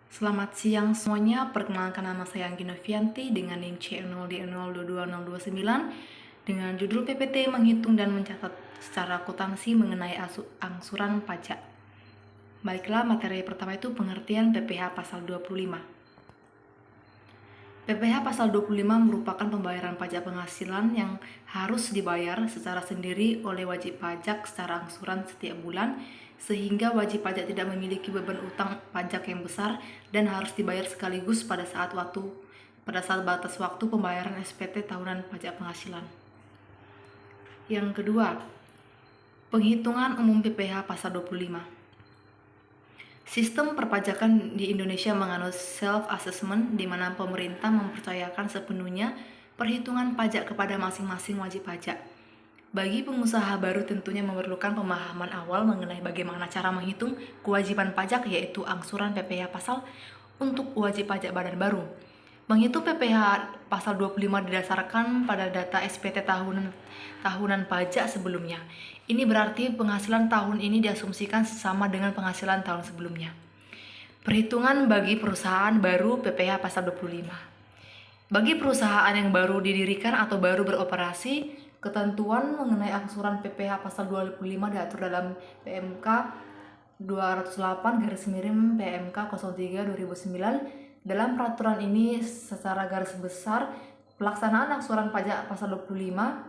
Selamat siang semuanya, perkenalkan nama saya Anggi Novianti dengan NIM C0D022029 dengan judul PPT menghitung dan mencatat secara akuntansi mengenai angsuran pajak. Baiklah, materi pertama itu pengertian PPh pasal 25. PPh pasal 25 merupakan pembayaran pajak penghasilan yang harus dibayar secara sendiri oleh wajib pajak secara angsuran setiap bulan, sehingga wajib pajak tidak memiliki beban utang pajak yang besar dan harus dibayar sekaligus pada saat batas waktu pembayaran SPT tahunan pajak penghasilan. Yang kedua, penghitungan umum PPh pasal 25. Sistem perpajakan di Indonesia menganut self-assessment, di mana pemerintah mempercayakan sepenuhnya perhitungan pajak kepada masing-masing wajib pajak. Bagi pengusaha baru tentunya memerlukan pemahaman awal mengenai bagaimana cara menghitung kewajiban pajak, yaitu angsuran PPh pasal untuk wajib pajak badan baru. Menghitung PPh pasal 25 didasarkan pada data SPT tahunan pajak sebelumnya. Ini berarti penghasilan tahun ini diasumsikan sama dengan penghasilan tahun sebelumnya. Perhitungan bagi perusahaan baru PPh pasal 25. Bagi perusahaan yang baru didirikan atau baru beroperasi, ketentuan mengenai angsuran PPh pasal 25 diatur dalam PMK 208/PMK 03/2009. Dalam peraturan ini secara garis besar, pelaksanaan angsuran pajak pasal 25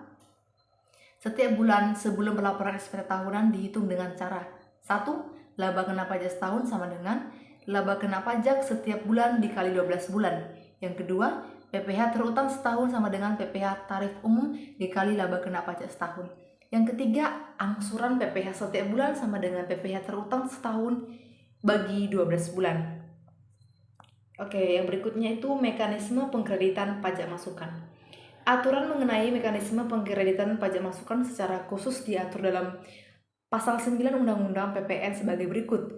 setiap bulan sebelum pelaporan SPT tahunan dihitung dengan cara 1. Laba kena pajak setahun sama dengan laba kena pajak setiap bulan dikali 12 bulan. Yang kedua, PPh terutang setahun sama dengan PPh tarif umum dikali laba kena pajak setahun. Yang ketiga, angsuran PPh setiap bulan sama dengan PPh terutang setahun bagi 12 bulan. Oke, yang berikutnya itu mekanisme pengkreditan pajak masukan. Aturan mengenai mekanisme pengkreditan pajak masukan secara khusus diatur dalam pasal 9 Undang-Undang PPN sebagai berikut.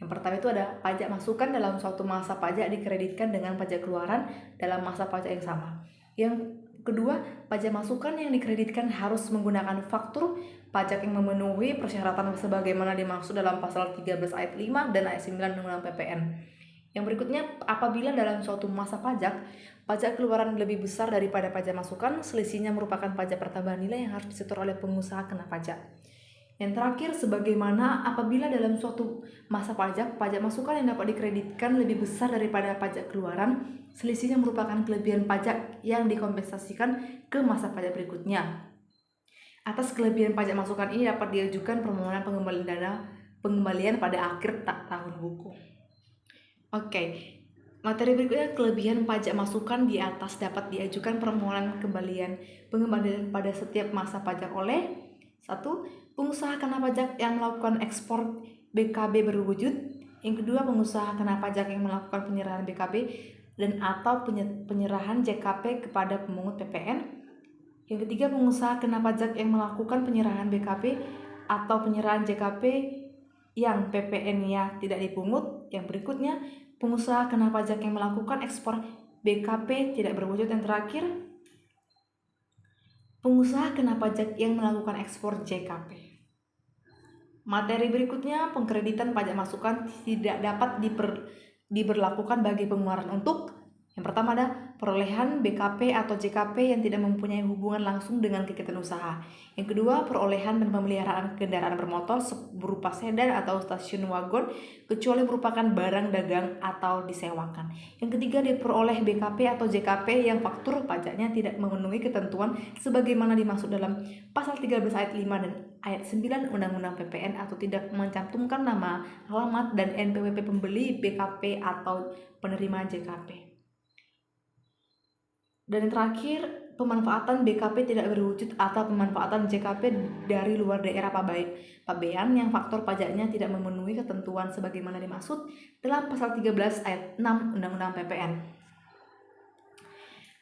Yang pertama itu ada pajak masukan dalam suatu masa pajak dikreditkan dengan pajak keluaran dalam masa pajak yang sama. Yang kedua, pajak masukan yang dikreditkan harus menggunakan faktur pajak yang memenuhi persyaratan sebagaimana dimaksud dalam pasal 13 ayat 5 dan ayat 9 Undang-Undang PPN. Yang berikutnya, apabila dalam suatu masa pajak keluaran lebih besar daripada pajak masukan, selisihnya merupakan pajak pertambahan nilai yang harus disetor oleh pengusaha kena pajak. Yang terakhir, sebagaimana apabila dalam suatu masa pajak masukan yang dapat dikreditkan lebih besar daripada pajak keluaran, selisihnya merupakan kelebihan pajak yang dikompensasikan ke masa pajak berikutnya. Atas kelebihan pajak masukan ini dapat diajukan permohonan pengembalian pada akhir tahun buku. Oke, materi berikutnya kelebihan pajak masukan di atas dapat diajukan permohonan pengembalian pada setiap masa pajak oleh 1. Pengusaha kena pajak yang melakukan ekspor BKB berwujud. Yang kedua, pengusaha kena pajak yang melakukan penyerahan BKB dan atau penyerahan JKP kepada pemungut PPN. Yang ketiga, pengusaha kena pajak yang melakukan penyerahan BKB atau penyerahan JKP yang PPN-nya tidak dipungut. Yang berikutnya, pengusaha kena pajak yang melakukan ekspor BKP tidak berwujud. Yang terakhir, pengusaha kena pajak yang melakukan ekspor JKP. Materi berikutnya, pengkreditan pajak masukan tidak dapat diberlakukan bagi pengeluaran untuk yang pertama ada perolehan BKP atau JKP yang tidak mempunyai hubungan langsung dengan kegiatan usaha. Yang kedua, perolehan dan pemeliharaan kendaraan bermotor berupa sedan atau stasiun wagon kecuali merupakan barang dagang atau disewakan. Yang ketiga, diperoleh BKP atau JKP yang faktur pajaknya tidak memenuhi ketentuan sebagaimana dimaksud dalam pasal 13 ayat 5 dan ayat 9 Undang-Undang PPN atau tidak mencantumkan nama, alamat, dan NPWP pembeli BKP atau penerima JKP. Dan yang terakhir, pemanfaatan BKP tidak berwujud atau pemanfaatan JKP dari luar daerah pabean yang faktor pajaknya tidak memenuhi ketentuan sebagaimana dimaksud dalam pasal 13 ayat 6 Undang-Undang PPN.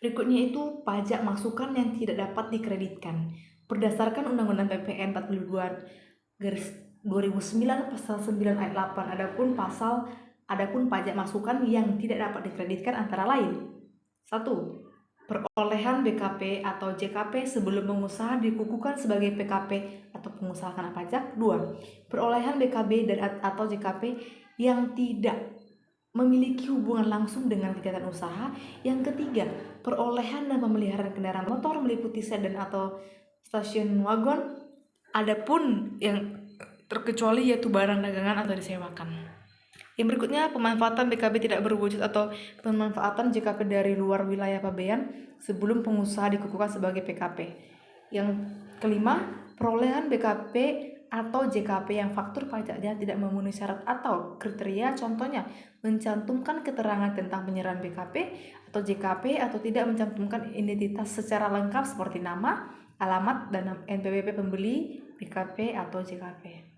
Berikutnya itu pajak masukan yang tidak dapat dikreditkan. Berdasarkan Undang-Undang PPN 42/2009 pasal 9 ayat 8 adapun pajak masukan yang tidak dapat dikreditkan antara lain 1. Perolehan BKP atau JKP sebelum pengusaha dikukuhkan sebagai PKP atau pengusaha kena pajak. 2. Perolehan BKB dan atau JKP yang tidak memiliki hubungan langsung dengan kegiatan usaha. Yang ketiga, perolehan dan pemeliharaan kendaraan motor meliputi sedan atau stasiun wagon. Adapun yang terkecuali yaitu barang dagangan atau disewakan. Yang berikutnya, pemanfaatan BKB tidak berwujud atau pemanfaatan JKP dari luar wilayah pabean sebelum pengusaha dikukuhkan sebagai PKP. Yang kelima, perolehan BKP atau JKP yang faktur pajaknya tidak memenuhi syarat atau kriteria, contohnya mencantumkan keterangan tentang penyerahan BKP atau JKP atau tidak mencantumkan identitas secara lengkap seperti nama, alamat, dan NPWP pembeli BKP atau JKP.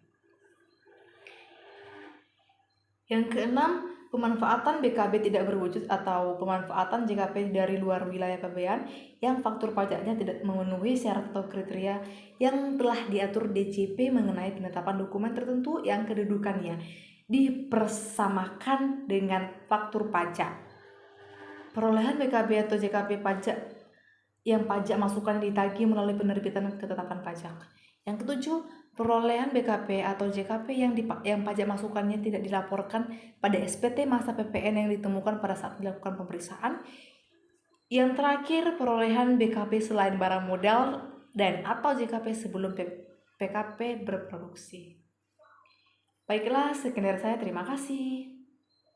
Yang keenam, pemanfaatan BKB tidak berwujud atau pemanfaatan JKP dari luar wilayah pabean yang faktur pajaknya tidak memenuhi syarat atau kriteria yang telah diatur DJP mengenai penetapan dokumen tertentu yang kedudukannya dipersamakan dengan faktur pajak. Perolehan BKB atau JKP pajak yang pajak masukan ditagih melalui penerbitan ketetapan pajak. Yang ketujuh, perolehan BKP atau JKP yang pajak masukannya tidak dilaporkan pada SPT masa PPN yang ditemukan pada saat dilakukan pemeriksaan. Yang terakhir, perolehan BKP selain barang modal dan atau JKP sebelum PKP berproduksi. Baiklah, sekian dari saya. Terima kasih.